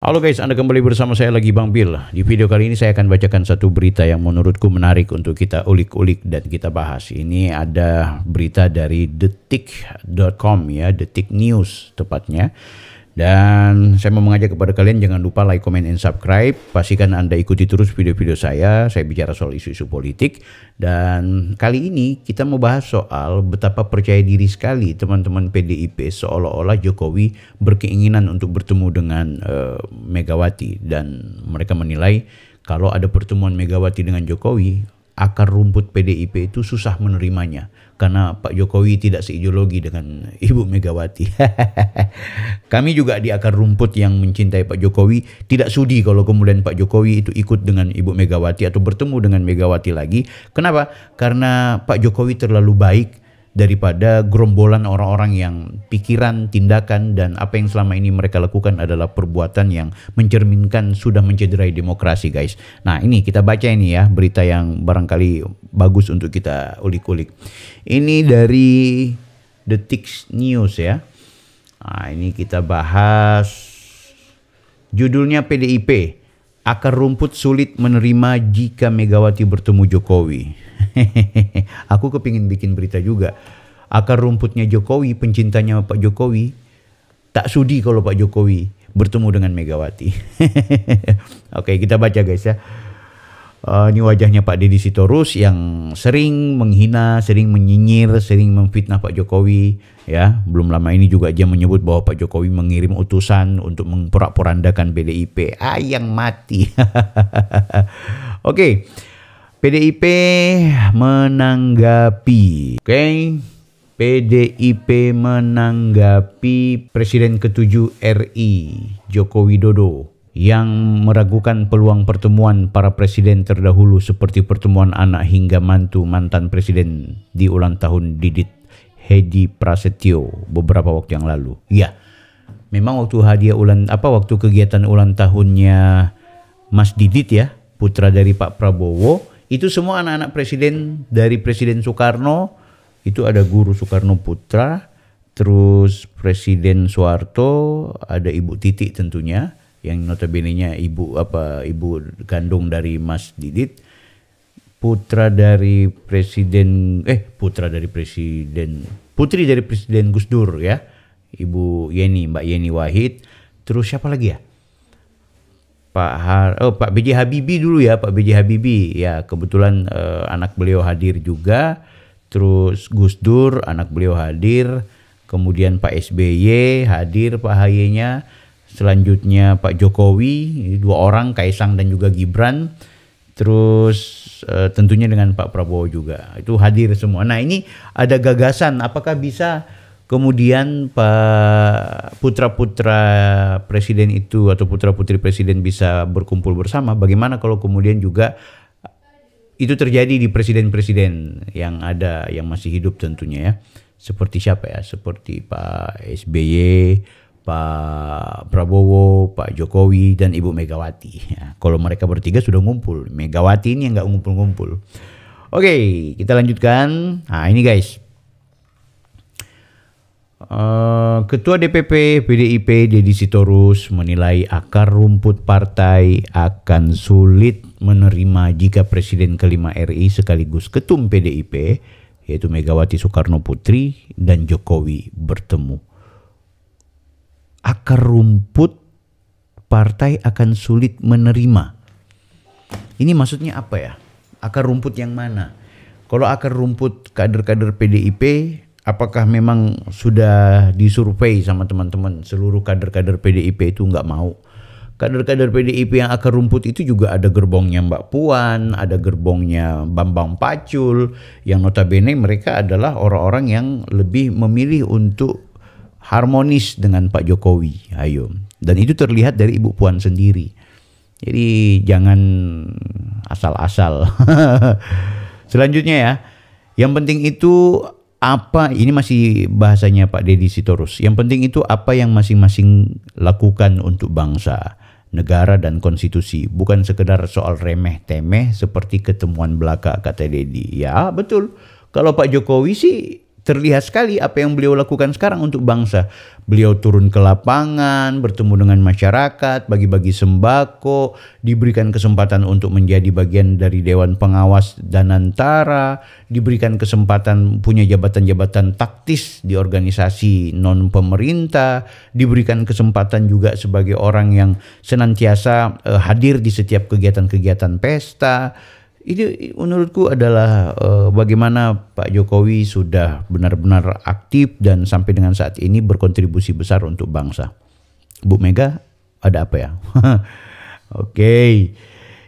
Halo guys, Anda kembali bersama saya lagi Bang Bil. Di video kali ini saya akan bacakan satu berita yang menurutku menarik untuk kita ulik-ulik dan kita bahas. Ini ada berita dari detik.com ya, Detik News tepatnya. Dan saya mau mengajak kepada kalian jangan lupa like, comment, and subscribe. Pastikan Anda ikuti terus video-video saya bicara soal isu-isu politik. Dan kali ini kita mau bahas soal betapa percaya diri sekali teman-teman PDIP seolah-olah Jokowi berkeinginan untuk bertemu dengan Megawati. Dan mereka menilai kalau ada pertemuan Megawati dengan Jokowi, akar rumput PDIP itu susah menerimanya. Karena Pak Jokowi tidak seideologi dengan Ibu Megawati. Kami juga di akar rumput yang mencintai Pak Jokowi tidak sudi kalau kemudian Pak Jokowi itu ikut dengan Ibu Megawati atau bertemu dengan Megawati lagi. Kenapa? Karena Pak Jokowi terlalu baik daripada gerombolan orang-orang yang pikiran, tindakan, dan apa yang selama ini mereka lakukan adalah perbuatan yang mencerminkan sudah mencederai demokrasi, guys. Nah, ini kita baca ini ya, berita yang barangkali bagus untuk kita ulik-ulik. Ini dari Detik News ya. Nah, ini kita bahas judulnya PDIP, akar rumput sulit menerima jika Megawati bertemu Jokowi. Aku kepingin bikin berita juga. Akar rumputnya Jokowi, pencintanya Pak Jokowi, tak sudi kalau Pak Jokowi bertemu dengan Megawati. Oke, kita baca guys ya. Ini wajahnya Pak Deddy Sitorus yang sering menghina, sering menyinyir, sering memfitnah Pak Jokowi. Ya, belum lama ini juga dia menyebut bahwa Pak Jokowi mengirim utusan untuk memporak-porandakan PDIP. Yang mati. Oke. PDIP menanggapi, PDIP menanggapi Presiden ke-7 RI Joko Widodo yang meragukan peluang pertemuan para presiden terdahulu seperti pertemuan anak hingga mantu mantan presiden di ulang tahun Didit Hedi Prasetyo beberapa waktu yang lalu. Ya, memang waktu waktu kegiatan ulang tahunnya Mas Didit ya, putra dari Pak Prabowo. Itu semua anak-anak presiden dari Presiden Soekarno, itu ada Guru Soekarno Putra, terus Presiden Soeharto, ada Ibu Titik tentunya, yang notabene-nya ibu kandung dari Mas Didit, putri dari Presiden Gus Dur ya, Mbak Yeni Wahid, terus siapa lagi ya? Pak B.J. Habibie dulu ya, Pak B.J. Habibie ya, kebetulan anak beliau hadir juga. Terus Gus Dur anak beliau hadir, kemudian Pak SBY hadir, Pak Haye-nya, selanjutnya Pak Jokowi, 2 orang, Kaisang dan juga Gibran, terus tentunya dengan Pak Prabowo juga, itu hadir semua. Nah, ini ada gagasan apakah bisa kemudian Pak putra-putra presiden itu atau putra-putri presiden bisa berkumpul bersama. Bagaimana kalau kemudian juga itu terjadi di presiden-presiden yang ada, yang masih hidup tentunya ya. Seperti siapa ya? Seperti Pak SBY, Pak Prabowo, Pak Jokowi, dan Ibu Megawati. Ya, kalau mereka bertiga sudah ngumpul, Megawati ini yang nggak ngumpul-ngumpul. Oke, kita lanjutkan. Nah, ini guys. Ketua DPP PDIP Deddy Sitorus menilai akar rumput partai akan sulit menerima jika Presiden kelima RI sekaligus Ketum PDIP yaitu Megawati Soekarno Putri dan Jokowi bertemu. Akar rumput partai akan sulit menerima. Ini maksudnya apa ya? Akar rumput yang mana? Kalau akar rumput kader-kader PDIP, apakah memang sudah disurvei sama teman-teman seluruh kader-kader PDIP itu nggak mau? Kader-kader PDIP yang akar rumput itu juga ada gerbongnya Mbak Puan, ada gerbongnya Bambang Pacul, yang notabene mereka adalah orang-orang yang lebih memilih untuk harmonis dengan Pak Jokowi. Ayo. Dan itu terlihat dari Ibu Puan sendiri. Jadi jangan asal-asal. Selanjutnya ya, yang penting itu ini masih bahasanya Pak Deddy Sitorus. Yang penting itu apa yang masing-masing lakukan untuk bangsa, negara, dan konstitusi. Bukan sekedar soal remeh-temeh seperti ketemuan belaka, kata Deddy. Ya betul. Kalau Pak Jokowi sih terlihat sekali apa yang beliau lakukan sekarang untuk bangsa. Beliau turun ke lapangan, bertemu dengan masyarakat, bagi-bagi sembako, diberikan kesempatan untuk menjadi bagian dari Dewan Pengawas Danantara, diberikan kesempatan punya jabatan-jabatan taktis di organisasi non-pemerintah, diberikan kesempatan juga sebagai orang yang senantiasa hadir di setiap kegiatan-kegiatan pesta. Ini menurutku adalah bagaimana Pak Jokowi sudah benar-benar aktif dan sampai dengan saat ini berkontribusi besar untuk bangsa. Bu Mega, ada apa ya? Oke.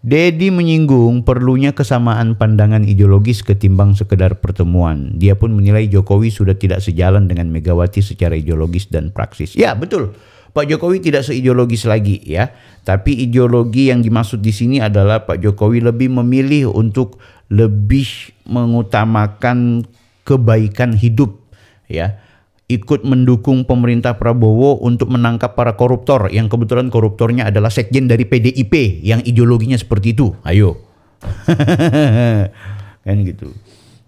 Dedi menyinggung perlunya kesamaan pandangan ideologis ketimbang sekedar pertemuan. Dia pun menilai Jokowi sudah tidak sejalan dengan Megawati secara ideologis dan praksis. Ya, betul. Pak Jokowi tidak seideologis lagi ya. Tapi ideologi yang dimaksud di sini adalah Pak Jokowi lebih memilih untuk lebih mengutamakan kebaikan hidup ya. Ikut mendukung pemerintah Prabowo untuk menangkap para koruptor yang kebetulan koruptornya adalah sekjen dari PDIP yang ideologinya seperti itu. Ayo. Kan gitu.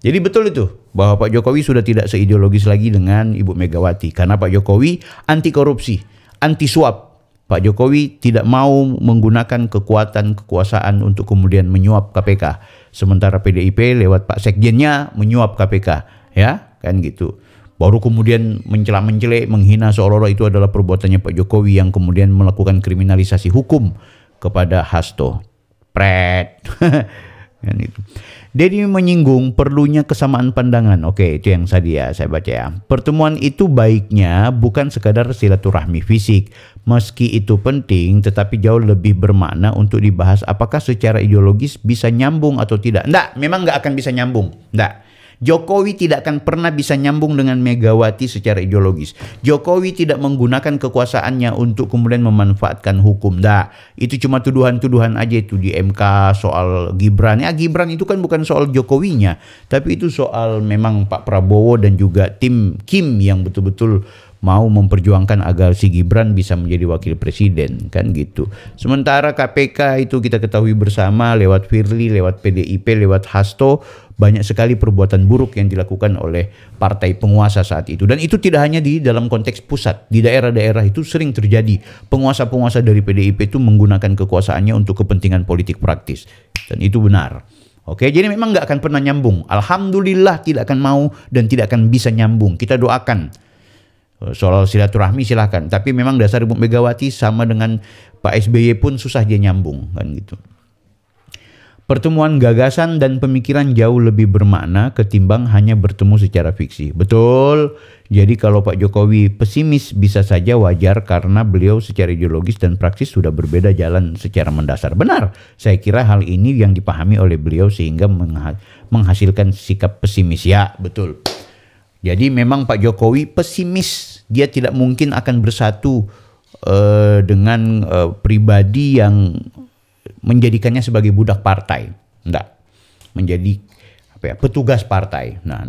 Jadi betul itu bahwa Pak Jokowi sudah tidak seideologis lagi dengan Ibu Megawati karena Pak Jokowi anti korupsi, anti suap. Pak Jokowi tidak mau menggunakan kekuasaan untuk kemudian menyuap KPK. Sementara PDIP lewat Pak Sekjennya menyuap KPK. Ya, kan gitu. Baru kemudian mencela-mencela, menghina seolah-olah itu adalah perbuatannya Pak Jokowi yang kemudian melakukan kriminalisasi hukum kepada Hasto. Pret. Kan itu. Dedi menyinggung perlunya kesamaan pandangan. Oke, itu yang tadi ya saya baca ya. Pertemuan itu baiknya bukan sekadar silaturahmi fisik. Meski itu penting, tetapi jauh lebih bermakna untuk dibahas apakah secara ideologis bisa nyambung atau tidak. Enggak, memang enggak akan bisa nyambung. Enggak. Jokowi tidak akan pernah bisa nyambung dengan Megawati secara ideologis. Jokowi tidak menggunakan kekuasaannya untuk kemudian memanfaatkan hukum. Nah, itu cuma tuduhan-tuduhan aja itu di MK soal Gibran. Ya, Gibran itu kan bukan soal Jokowinya, tapi itu soal memang Pak Prabowo dan juga tim Kim yang betul-betul mau memperjuangkan agar si Gibran bisa menjadi wakil presiden, kan gitu. Sementara KPK itu kita ketahui bersama lewat Firly, lewat PDIP, lewat Hasto, banyak sekali perbuatan buruk yang dilakukan oleh partai penguasa saat itu. Dan itu tidak hanya di dalam konteks pusat, di daerah-daerah itu sering terjadi. Penguasa-penguasa dari PDIP itu menggunakan kekuasaannya untuk kepentingan politik praktis. Dan itu benar. Oke, jadi memang nggak akan pernah nyambung. Alhamdulillah tidak akan mau dan tidak akan bisa nyambung. Kita doakan. Soal silaturahmi silahkan. Tapi memang dasar Ibu Megawati sama dengan Pak SBY pun susah dia nyambung. Kan gitu. Pertemuan gagasan dan pemikiran jauh lebih bermakna ketimbang hanya bertemu secara fiksi. Betul. Jadi kalau Pak Jokowi pesimis bisa saja wajar karena beliau secara ideologis dan praksis sudah berbeda jalan secara mendasar. Benar. Saya kira hal ini yang dipahami oleh beliau sehingga menghasilkan sikap pesimis. Ya, betul. Jadi memang Pak Jokowi pesimis. Dia tidak mungkin akan bersatu dengan pribadi yang menjadikannya sebagai budak partai. Enggak. Menjadi petugas partai. Nah,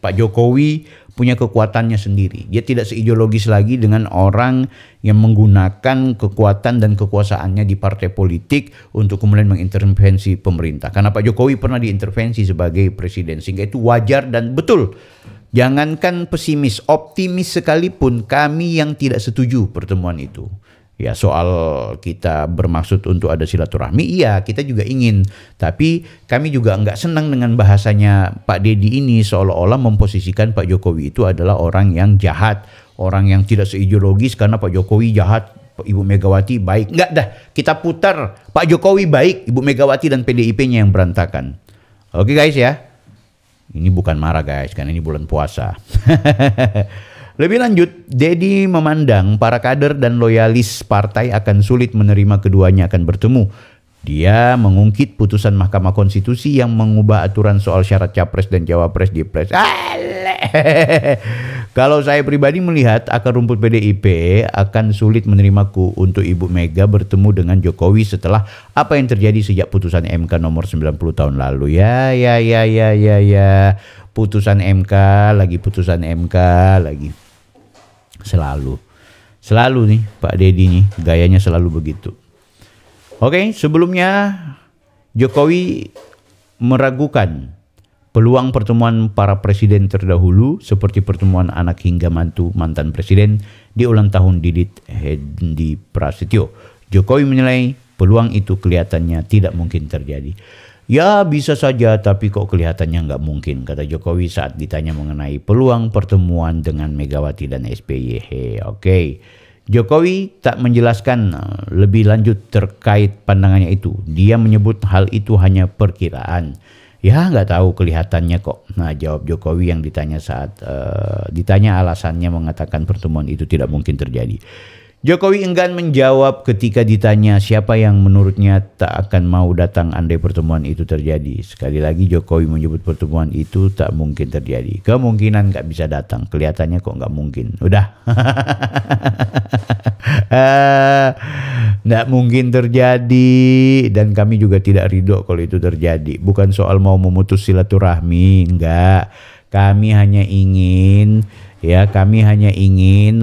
Pak Jokowi punya kekuatannya sendiri. Dia tidak seideologis lagi dengan orang yang menggunakan kekuatan dan kekuasaannya di partai politik untuk kemudian mengintervensi pemerintah. Karena Pak Jokowi pernah diintervensi sebagai presiden. Sehingga itu wajar dan betul. Jangankan pesimis, optimis sekalipun kami yang tidak setuju pertemuan itu. Ya, soal kita bermaksud untuk ada silaturahmi, iya kita juga ingin. Tapi kami juga nggak senang dengan bahasanya Pak Dedi ini seolah-olah memposisikan Pak Jokowi itu adalah orang yang jahat, orang yang tidak seideologis karena Pak Jokowi jahat, Ibu Megawati baik. Nggak dah, kita putar Pak Jokowi baik, Ibu Megawati dan PDIP-nya yang berantakan. Oke guys ya. Ini bukan marah guys, karena ini bulan puasa. Lebih lanjut, Dedi memandang para kader dan loyalis partai akan sulit menerima keduanya akan bertemu. Dia mengungkit putusan Mahkamah Konstitusi yang mengubah aturan soal syarat capres dan cawapres di pres. Kalau saya pribadi melihat akar rumput PDIP akan sulit menerimaku untuk Ibu Mega bertemu dengan Jokowi setelah apa yang terjadi sejak putusan MK nomor 90 tahun lalu. Ya. Putusan MK lagi. Selalu nih Pak Dedi nih gayanya selalu begitu. Oke, sebelumnya Jokowi meragukan peluang pertemuan para presiden terdahulu seperti pertemuan anak hingga mantu mantan presiden di ulang tahun Didit Hendi Prasetyo. Jokowi menilai peluang itu kelihatannya tidak mungkin terjadi. Ya bisa saja, tapi kok kelihatannya nggak mungkin, kata Jokowi saat ditanya mengenai peluang pertemuan dengan Megawati dan SBY. Oke. Jokowi tak menjelaskan lebih lanjut terkait pandangannya itu. Dia menyebut hal itu hanya perkiraan. Ya nggak tahu, kelihatannya kok. Nah, jawab Jokowi yang ditanya saat ditanya alasannya mengatakan pertemuan itu tidak mungkin terjadi. Jokowi enggan menjawab ketika ditanya siapa yang menurutnya tak akan mau datang andai pertemuan itu terjadi. Sekali lagi Jokowi menyebut pertemuan itu tak mungkin terjadi. Kemungkinan nggak bisa datang, kelihatannya kok nggak mungkin. Udah. Nggak mungkin terjadi, dan kami juga tidak ridho kalau itu terjadi. Bukan soal mau memutus silaturahmi, enggak. Kami hanya ingin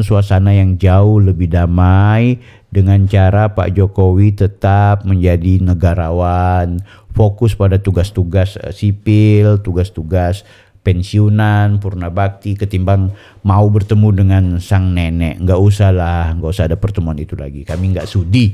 suasana yang jauh lebih damai dengan cara Pak Jokowi tetap menjadi negarawan, fokus pada tugas-tugas sipil, tugas-tugas pensiunan, purna bakti, ketimbang mau bertemu dengan sang nenek. Nggak usah ada pertemuan itu lagi. Kami nggak sudi.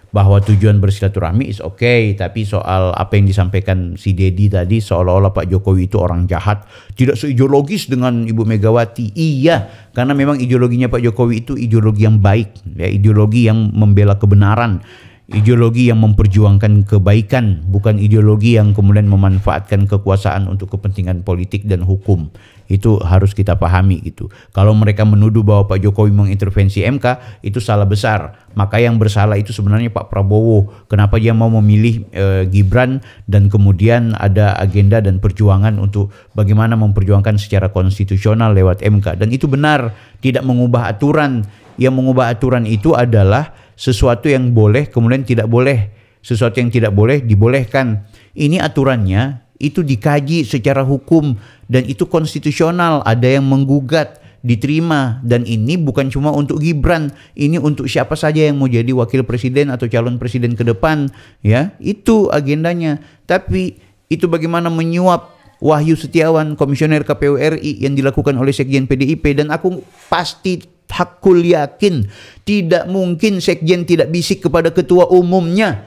Bahwa tujuan bersilaturahmi is okay, tapi soal apa yang disampaikan si Dedi tadi, seolah-olah Pak Jokowi itu orang jahat, tidak seideologis dengan Ibu Megawati. Iya, karena memang ideologinya Pak Jokowi itu ideologi yang baik, ya, ideologi yang membela kebenaran, ideologi yang memperjuangkan kebaikan, bukan ideologi yang kemudian memanfaatkan kekuasaan untuk kepentingan politik dan hukum. Itu harus kita pahami gitu. Kalau mereka menuduh bahwa Pak Jokowi mengintervensi MK, itu salah besar. Maka yang bersalah itu sebenarnya Pak Prabowo. Kenapa dia mau memilih Gibran, dan kemudian ada agenda dan perjuangan untuk bagaimana memperjuangkan secara konstitusional lewat MK. Dan itu benar, tidak mengubah aturan. Yang mengubah aturan itu adalah sesuatu yang boleh kemudian tidak boleh, sesuatu yang tidak boleh dibolehkan. Ini aturannya itu dikaji secara hukum dan itu konstitusional, ada yang menggugat, diterima, dan ini bukan cuma untuk Gibran, ini untuk siapa saja yang mau jadi wakil presiden atau calon presiden ke depan, ya. Itu agendanya. Tapi itu bagaimana menyuap Wahyu Setiawan, komisioner KPU RI, yang dilakukan oleh Sekjen PDIP, dan aku pasti hakul yakin tidak mungkin Sekjen tidak bisik kepada ketua umumnya.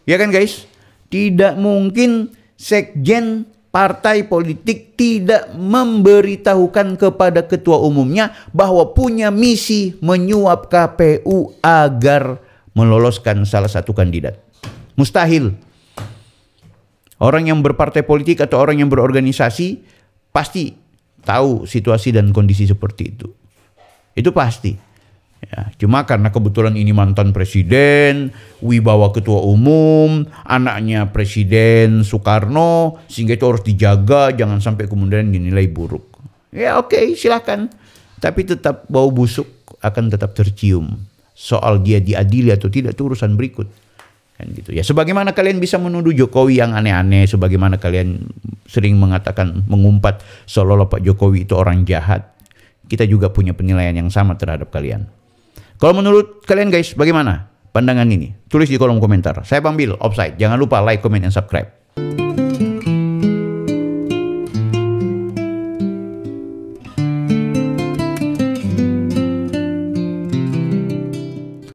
Ya kan guys? Tidak mungkin Sekjen partai politik tidak memberitahukan kepada ketua umumnya bahwa punya misi menyuap KPU agar meloloskan salah satu kandidat. Mustahil. Orang yang berpartai politik atau orang yang berorganisasi pasti tahu situasi dan kondisi seperti itu. Itu pasti. Ya, cuma karena kebetulan ini mantan presiden, wibawa ketua umum, anaknya Presiden Soekarno, sehingga itu harus dijaga, jangan sampai kemudian dinilai buruk. Ya oke, silakan. Tapi tetap bau busuk akan tetap tercium. Soal dia diadili atau tidak itu urusan berikut. Kan gitu. Ya, sebagaimana kalian bisa menuduh Jokowi yang aneh-aneh, sebagaimana kalian sering mengatakan, mengumpat seolah-olah Pak Jokowi itu orang jahat, kita juga punya penilaian yang sama terhadap kalian. Kalau menurut kalian guys, bagaimana pandangan ini? Tulis di kolom komentar. Saya Bang Bil, Offside. Jangan lupa like, comment, dan subscribe.